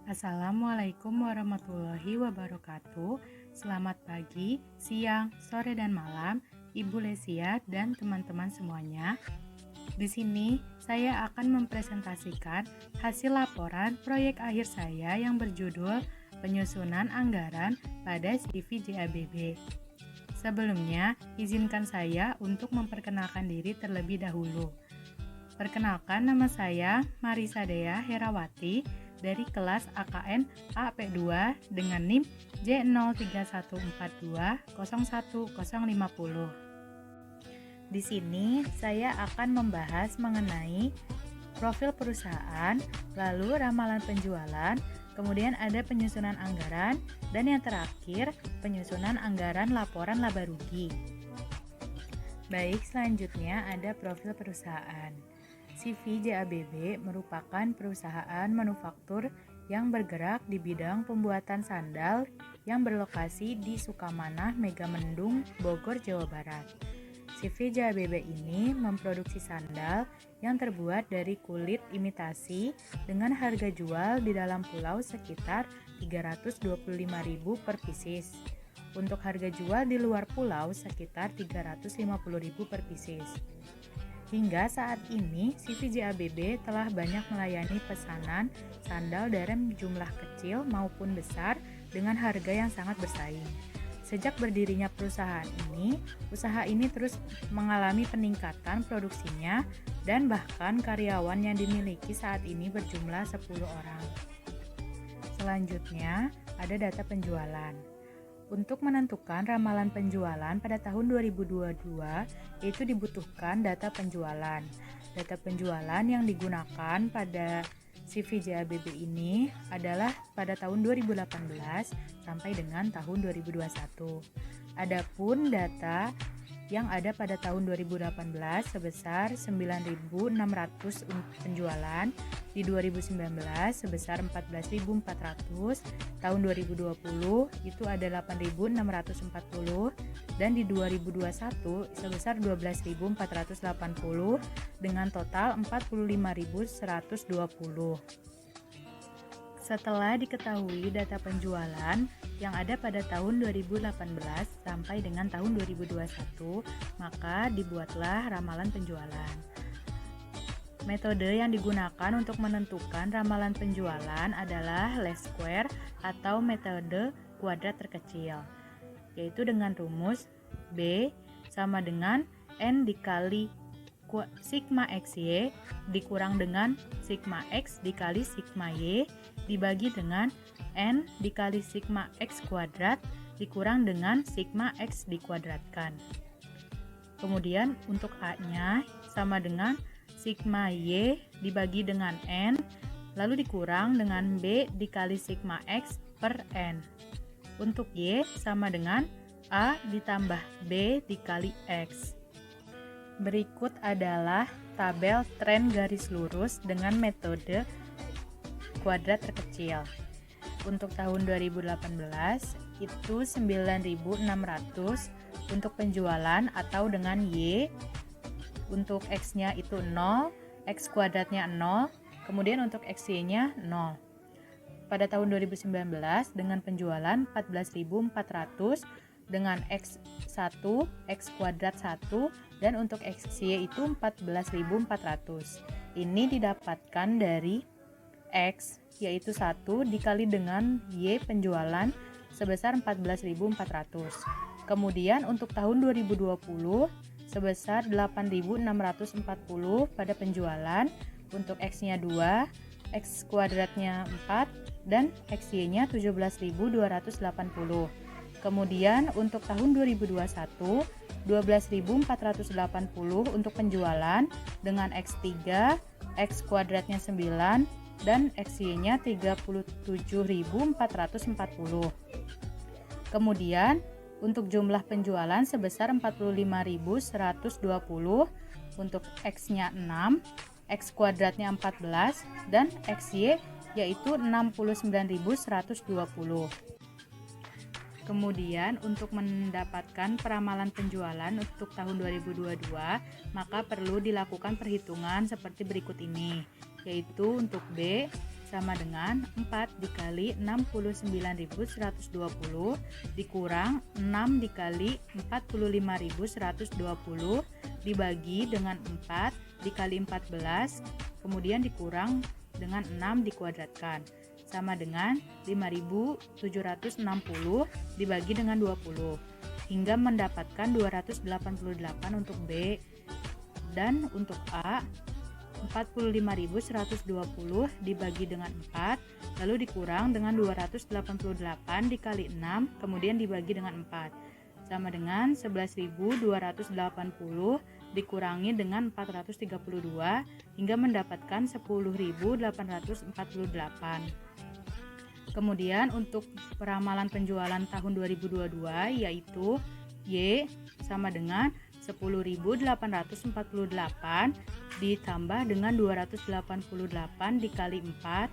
Assalamualaikum warahmatullahi wabarakatuh. Selamat pagi, siang, sore, dan malam, Ibu Lesia dan teman-teman semuanya. Di sini saya akan mempresentasikan hasil laporan proyek akhir saya yang berjudul Penyusunan Anggaran pada CV JABB. Sebelumnya, izinkan saya untuk memperkenalkan diri terlebih dahulu. Perkenalkan, nama saya Marisa Dea Herawati dari kelas AKN AP2 dengan NIM J03142010050. Di sini saya akan membahas mengenai profil perusahaan, lalu ramalan penjualan, kemudian ada penyusunan anggaran, dan yang terakhir penyusunan anggaran laporan laba rugi. Baik, selanjutnya ada profil perusahaan. CV JABB merupakan perusahaan manufaktur yang bergerak di bidang pembuatan sandal yang berlokasi di Sukamanah, Megamendung, Bogor, Jawa Barat. CV JABB ini memproduksi sandal yang terbuat dari kulit imitasi dengan harga jual di dalam pulau sekitar 325.000 per pieces. Untuk harga jual di luar pulau sekitar 350.000 per pieces. Hingga saat ini, CV JABB telah banyak melayani pesanan sandal dalam jumlah kecil maupun besar dengan harga yang sangat bersaing. Sejak berdirinya perusahaan ini, usaha ini terus mengalami peningkatan produksinya dan bahkan karyawan yang dimiliki saat ini berjumlah 10 orang. Selanjutnya, ada data penjualan. Untuk menentukan ramalan penjualan pada tahun 2022, yaitu dibutuhkan data penjualan. Data penjualan yang digunakan pada CV JABB ini adalah pada tahun 2018 sampai dengan tahun 2021. Adapun data yang ada pada tahun 2018 sebesar 9.600 penjualan, di 2019 sebesar 14.400, tahun 2020 itu ada 8.640, dan di 2021 sebesar 12.480 dengan total 45.120. Setelah diketahui data penjualan yang ada pada tahun 2018 sampai dengan tahun 2021, maka dibuatlah ramalan penjualan. Metode yang digunakan untuk menentukan ramalan penjualan adalah least square atau metode kuadrat terkecil, yaitu dengan rumus B sama dengan N dikali sigma XY dikurang dengan sigma X dikali sigma Y dibagi dengan N dikali sigma X kuadrat dikurang dengan sigma X dikuadratkan. Kemudian untuk A-nya sama dengan sigma Y dibagi dengan N lalu dikurang dengan B dikali sigma X per N. Untuk Y sama dengan A ditambah B dikali X. Berikut adalah tabel tren garis lurus dengan metode kuadrat terkecil. Untuk tahun 2018 itu 9.600 untuk penjualan atau dengan Y. Untuk X-nya itu 0, X kuadratnya 0, kemudian untuk XY-nya 0. Pada tahun 2019 dengan penjualan 14.400 dengan X1, X kuadrat 1, dan untuk XY itu 14.400. Ini didapatkan dari X yaitu 1 dikali dengan Y penjualan sebesar 14.400. Kemudian untuk tahun 2020 sebesar 8.640 pada penjualan, untuk X-nya 2, X kuadratnya 4, dan XY-nya 17.280. Kemudian untuk tahun 2021 12.480 untuk penjualan dengan X3, X kuadratnya 9, dan XY-nya 37.440. Kemudian untuk jumlah penjualan sebesar 45.120, untuk X-nya 6, X kuadratnya 14, dan XY yaitu 69.120. Kemudian untuk mendapatkan peramalan penjualan untuk tahun 2022, maka perlu dilakukan perhitungan seperti berikut ini, yaitu untuk B sama dengan 4 dikali 69.120 dikurang 6 dikali 45.120 dibagi dengan 4 dikali 14 kemudian dikurang dengan 6 dikuadratkan sama dengan 5.760 dibagi dengan 20 hingga mendapatkan 288 untuk B, dan untuk A 45.120 dibagi dengan 4 lalu dikurang dengan 288 dikali 6 kemudian dibagi dengan 4 sama dengan 11.280 dikurangi dengan 432 hingga mendapatkan 10.848. Kemudian untuk peramalan penjualan tahun 2022 yaitu Y sama dengan 10.848 ditambah dengan 288 dikali 4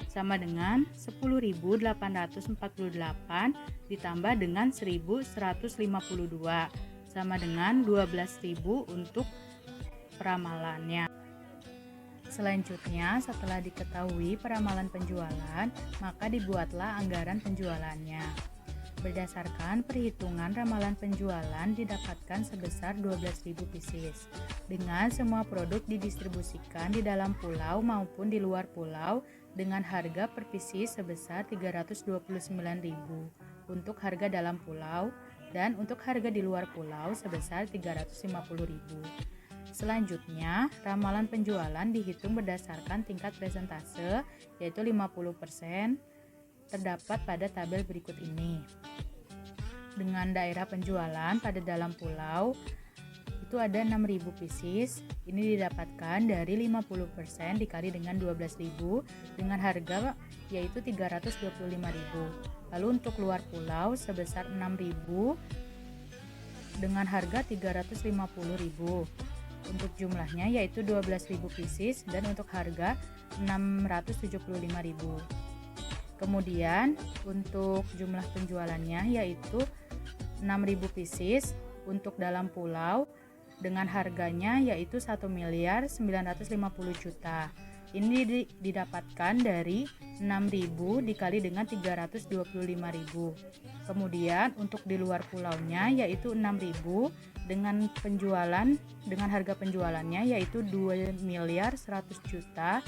sama dengan 10.848 ditambah dengan 1.152 sama dengan 12.000 untuk peramalannya. Selanjutnya, setelah diketahui peramalan penjualan, maka dibuatlah anggaran penjualannya. Berdasarkan perhitungan ramalan penjualan didapatkan sebesar 12.000 pieces. Dengan semua produk didistribusikan di dalam pulau maupun di luar pulau dengan harga per pieces sebesar 329.000 untuk harga dalam pulau dan untuk harga di luar pulau sebesar 350.000. Selanjutnya, ramalan penjualan dihitung berdasarkan tingkat presentase yaitu 50%. Terdapat pada tabel berikut ini. Dengan daerah penjualan pada dalam pulau itu ada 6.000 pieces. Ini didapatkan dari 50% dikali dengan 12.000 dengan harga yaitu 325.000. Lalu untuk luar pulau sebesar 6.000 dengan harga 350.000. Untuk jumlahnya yaitu 12.000 pieces dan untuk harga 675.000. Kemudian untuk jumlah penjualannya yaitu 6.000 pieces untuk dalam pulau dengan harganya yaitu 1.950.000.000. Ini didapatkan dari 6.000 dikali dengan 325.000. Kemudian untuk di luar pulaunya yaitu 6.000 dengan harga penjualannya yaitu 2.100.000.000.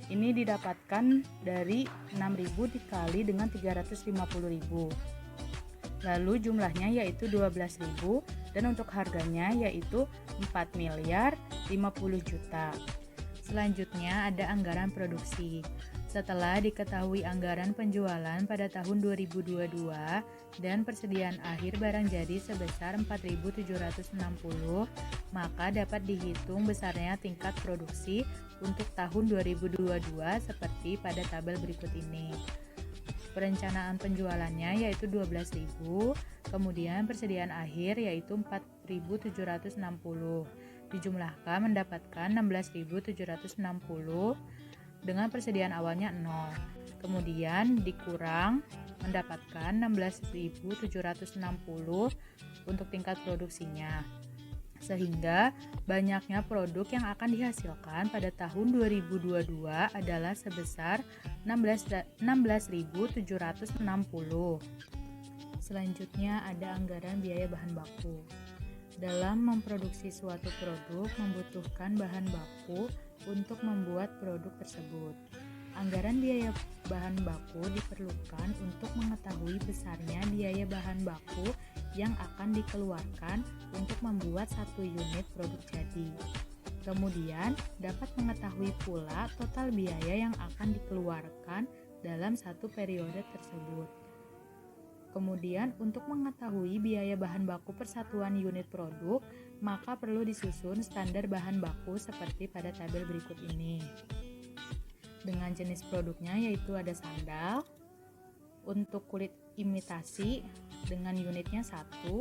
Ini didapatkan dari 6.000 dikali dengan 350.000. Lalu jumlahnya yaitu 12.000 dan untuk harganya yaitu 4.050.000.000. Selanjutnya ada anggaran produksi. Setelah diketahui anggaran penjualan pada tahun 2022 dan persediaan akhir barang jadi sebesar 4.760, maka dapat dihitung besarnya tingkat produksi untuk tahun 2022 seperti pada tabel berikut ini. Perencanaan penjualannya yaitu 12.000, kemudian persediaan akhir yaitu 4.760. Dijumlahkan mendapatkan 16.760 dengan persediaan awalnya 0. Kemudian dikurang mendapatkan 16.760 untuk tingkat produksinya. Sehingga banyaknya produk yang akan dihasilkan pada tahun 2022 adalah sebesar 16.760. Selanjutnya ada anggaran biaya bahan baku. Dalam memproduksi suatu produk membutuhkan bahan baku untuk membuat produk tersebut. Anggaran biaya bahan baku diperlukan untuk mengetahui besarnya biaya bahan baku yang akan dikeluarkan untuk membuat satu unit produk jadi. Kemudian dapat mengetahui pula total biaya yang akan dikeluarkan dalam satu periode tersebut. Kemudian untuk mengetahui biaya bahan baku per satuan unit produk, maka perlu disusun standar bahan baku seperti pada tabel berikut ini. Dengan jenis produknya yaitu ada sandal, untuk kulit imitasi dengan unitnya 1,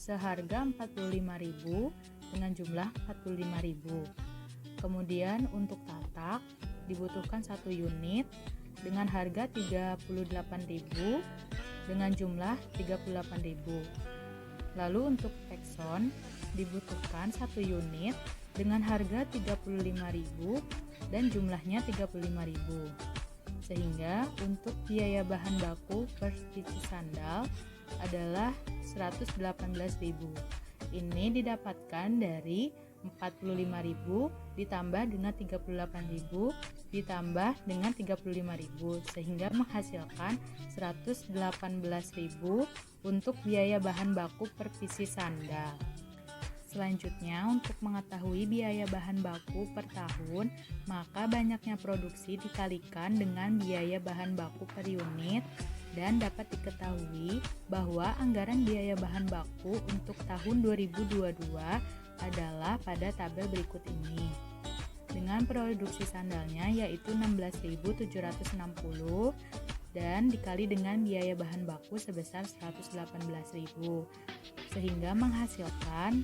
seharga 45.000 dengan jumlah 45.000. Kemudian untuk tatak dibutuhkan 1 unit dengan harga 38.000 dengan jumlah 38.000. Lalu untuk tekson dibutuhkan 1 unit dengan harga 35.000 dan jumlahnya 35.000. Sehingga untuk biaya bahan baku per pieces sandal adalah 118.000. Ini didapatkan dari 45.000 ditambah dengan 38.000 ditambah dengan 35.000 sehingga menghasilkan 118.000 untuk biaya bahan baku per pieces sandal. Selanjutnya, untuk mengetahui biaya bahan baku per tahun, maka banyaknya produksi dikalikan dengan biaya bahan baku per unit dan dapat diketahui bahwa anggaran biaya bahan baku untuk tahun 2022 adalah pada tabel berikut ini. Dengan produksi sandalnya yaitu 16.760 dan dikali dengan biaya bahan baku sebesar 118.000 sehingga menghasilkan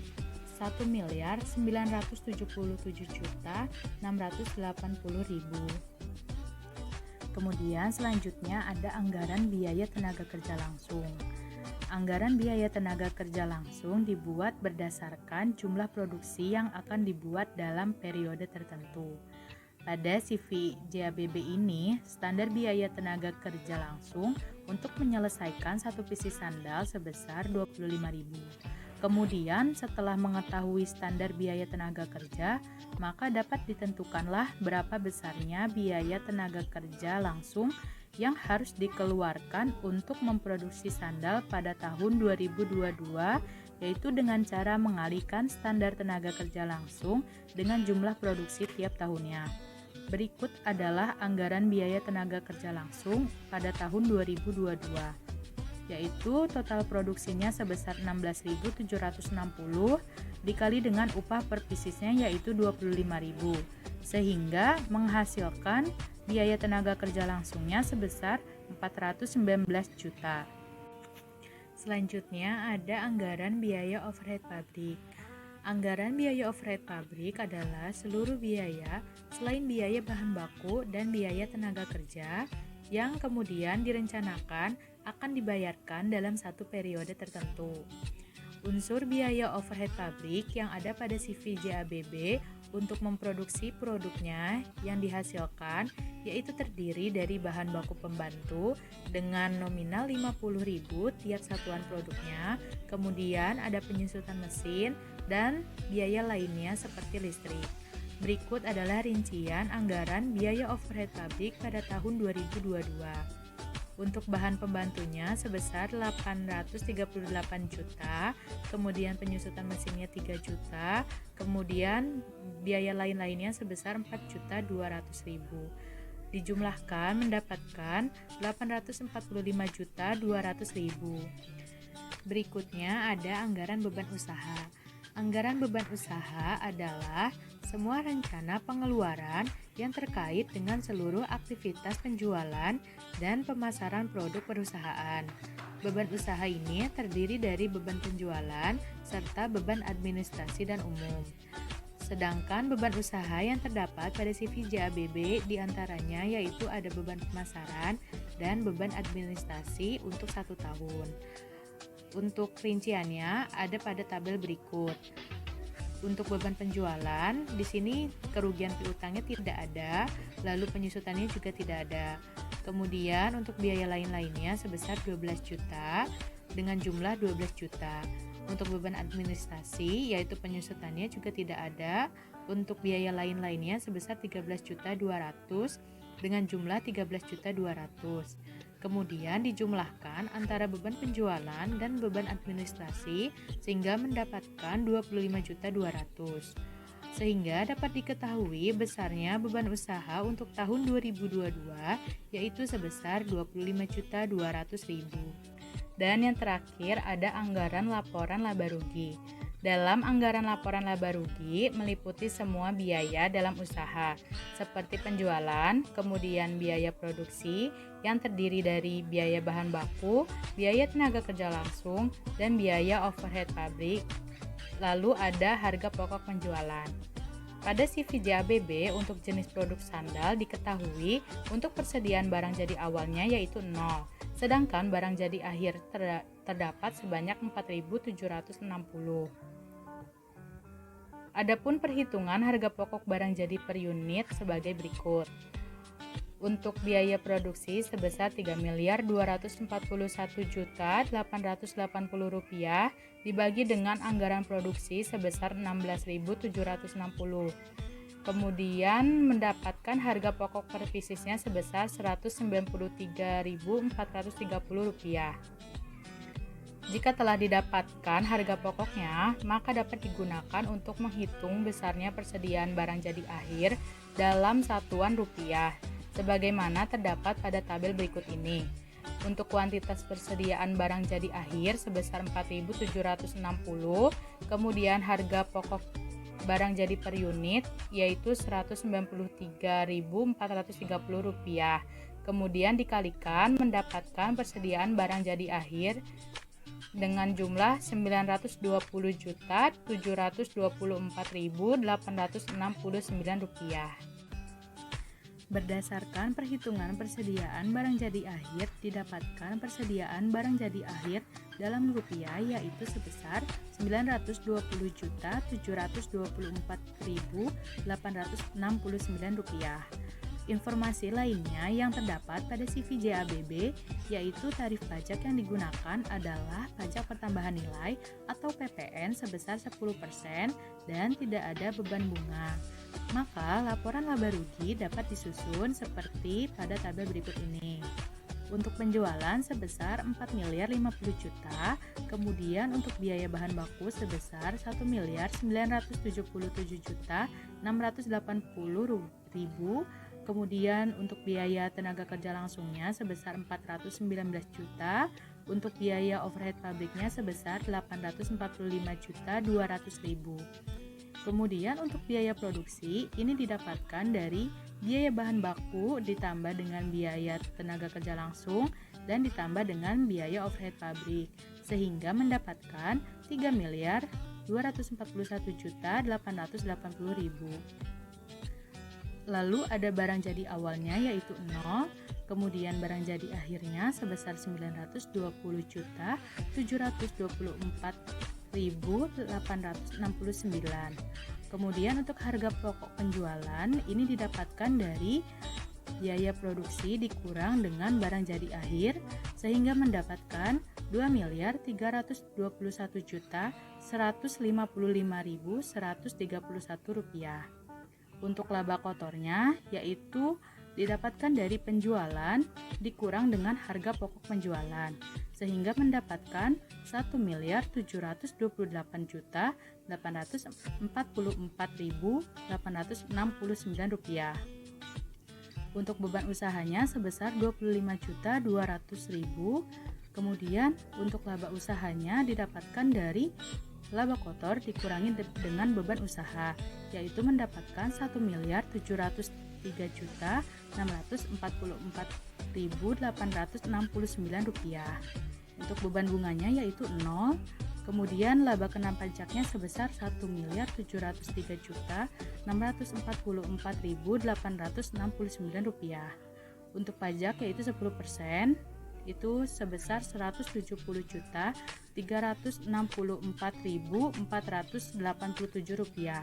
1.977.680.000. Kemudian selanjutnya ada anggaran biaya tenaga kerja langsung. Anggaran biaya tenaga kerja langsung dibuat berdasarkan jumlah produksi yang akan dibuat dalam periode tertentu. Pada CV JABB ini, standar biaya tenaga kerja langsung untuk menyelesaikan satu pieces sandal sebesar 25.000. Kemudian setelah mengetahui standar biaya tenaga kerja, maka dapat ditentukanlah berapa besarnya biaya tenaga kerja langsung yang harus dikeluarkan untuk memproduksi sandal pada tahun 2022, yaitu dengan cara mengalihkan standar tenaga kerja langsung dengan jumlah produksi tiap tahunnya. Berikut adalah anggaran biaya tenaga kerja langsung pada tahun 2022. Yaitu total produksinya sebesar 16.760 dikali dengan upah per piecesnya yaitu 25.000 sehingga menghasilkan biaya tenaga kerja langsungnya sebesar 419 juta. Selanjutnya ada anggaran biaya overhead pabrik. Anggaran biaya overhead pabrik adalah seluruh biaya selain biaya bahan baku dan biaya tenaga kerja yang kemudian direncanakan akan dibayarkan dalam satu periode tertentu. Unsur biaya overhead pabrik yang ada pada CV JABB untuk memproduksi produknya yang dihasilkan yaitu terdiri dari bahan baku pembantu dengan nominal 50.000 tiap satuan produknya, kemudian ada penyusutan mesin dan biaya lainnya seperti listrik. Berikut adalah rincian anggaran biaya overhead pabrik pada tahun 2022. Untuk bahan pembantunya sebesar 838 juta, kemudian penyusutan mesinnya 3 juta, kemudian biaya lain-lainnya sebesar 4.200.000. Dijumlahkan mendapatkan 845.200.000. Berikutnya ada anggaran beban usaha. Anggaran beban usaha adalah semua rencana pengeluaran yang terkait dengan seluruh aktivitas penjualan dan pemasaran produk perusahaan. Beban usaha ini terdiri dari beban penjualan serta beban administrasi dan umum. Sedangkan beban usaha yang terdapat pada CV JABB diantaranya yaitu ada beban pemasaran dan beban administrasi untuk 1 tahun. Untuk rinciannya ada pada tabel berikut. Untuk beban penjualan, di sini kerugian piutangnya tidak ada, lalu penyusutannya juga tidak ada. Kemudian untuk biaya lain-lainnya sebesar 12 juta dengan jumlah 12 juta. Untuk beban administrasi, yaitu penyusutannya juga tidak ada. Untuk biaya lain-lainnya sebesar 13.200.000 dengan jumlah 13.200.000. Kemudian dijumlahkan antara beban penjualan dan beban administrasi sehingga mendapatkan 25.200.000. Sehingga dapat diketahui besarnya beban usaha untuk tahun 2022 yaitu sebesar 25.200.000. Dan yang terakhir ada anggaran laporan laba rugi. Dalam anggaran laporan laba rugi meliputi semua biaya dalam usaha seperti penjualan, kemudian biaya produksi yang terdiri dari biaya bahan baku, biaya tenaga kerja langsung, dan biaya overhead pabrik. Lalu ada harga pokok penjualan. Pada CV JABB untuk jenis produk sandal diketahui untuk persediaan barang jadi awalnya yaitu 0, sedangkan barang jadi akhir terdapat sebanyak 4.760. Adapun perhitungan harga pokok barang jadi per unit sebagai berikut. Untuk biaya produksi sebesar Rp3.241.880 dibagi dengan anggaran produksi sebesar 16.760. Kemudian mendapatkan harga pokok per piecesnya sebesar Rp193.430. Jika telah didapatkan harga pokoknya, maka dapat digunakan untuk menghitung besarnya persediaan barang jadi akhir dalam satuan rupiah, sebagaimana terdapat pada tabel berikut ini. Untuk kuantitas persediaan barang jadi akhir sebesar 4.760, kemudian harga pokok barang jadi per unit yaitu Rp193.430, kemudian dikalikan mendapatkan persediaan barang jadi akhir dengan jumlah Rp920.724.869. Berdasarkan perhitungan persediaan barang jadi akhir, didapatkan persediaan barang jadi akhir dalam rupiah yaitu sebesar Rp920.724.869. Informasi lainnya yang terdapat pada CV JABB yaitu tarif pajak yang digunakan adalah pajak pertambahan nilai atau PPN sebesar 10% dan tidak ada beban bunga. Maka laporan laba rugi dapat disusun seperti pada tabel berikut ini. Untuk penjualan sebesar Rp4.050.000.000, kemudian untuk biaya bahan baku sebesar Rp1.977.680.000, kemudian untuk biaya tenaga kerja langsungnya sebesar Rp419 juta, untuk biaya overhead pabriknya sebesar Rp845.200.000. Kemudian untuk biaya produksi ini didapatkan dari biaya bahan baku ditambah dengan biaya tenaga kerja langsung dan ditambah dengan biaya overhead pabrik, sehingga mendapatkan Rp3.241.880.000. Lalu ada barang jadi awalnya yaitu 0, kemudian barang jadi akhirnya sebesar Rp920.724.869. Kemudian untuk harga pokok penjualan ini didapatkan dari biaya produksi dikurang dengan barang jadi akhir sehingga mendapatkan Rp2.321.155.131. Untuk laba kotornya yaitu didapatkan dari penjualan dikurang dengan harga pokok penjualan sehingga mendapatkan Rp1.728.844.869. Untuk beban usahanya sebesar Rp25.200.000. Kemudian untuk laba usahanya didapatkan dari laba kotor dikurangi dengan beban usaha yaitu mendapatkan Rp1.346.869. Untuk beban bunganya yaitu 0. Kemudian laba kena pajaknya sebesar Rp1.303.644.869. Untuk pajak yaitu 10%, itu sebesar Rp170.364.487,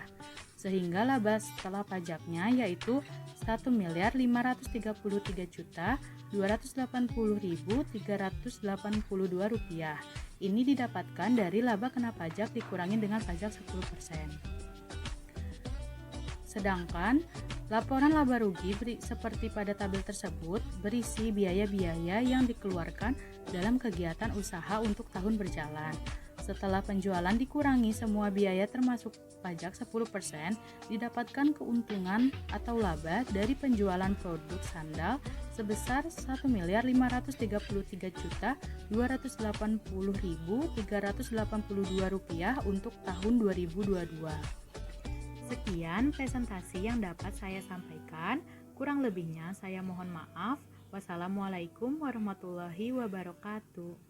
sehingga laba setelah pajaknya yaitu Rp1.533.280.382. Ini didapatkan dari laba kena pajak dikurangi dengan pajak 10%. Sedangkan laporan laba rugi seperti pada tabel tersebut berisi biaya-biaya yang dikeluarkan dalam kegiatan usaha untuk tahun berjalan. Setelah penjualan dikurangi semua biaya termasuk pajak 10%, didapatkan keuntungan atau laba dari penjualan produk sandal sebesar Rp1.533.280.382 untuk tahun 2022. Sekian presentasi yang dapat saya sampaikan. Kurang lebihnya saya mohon maaf. Wassalamualaikum warahmatullahi wabarakatuh.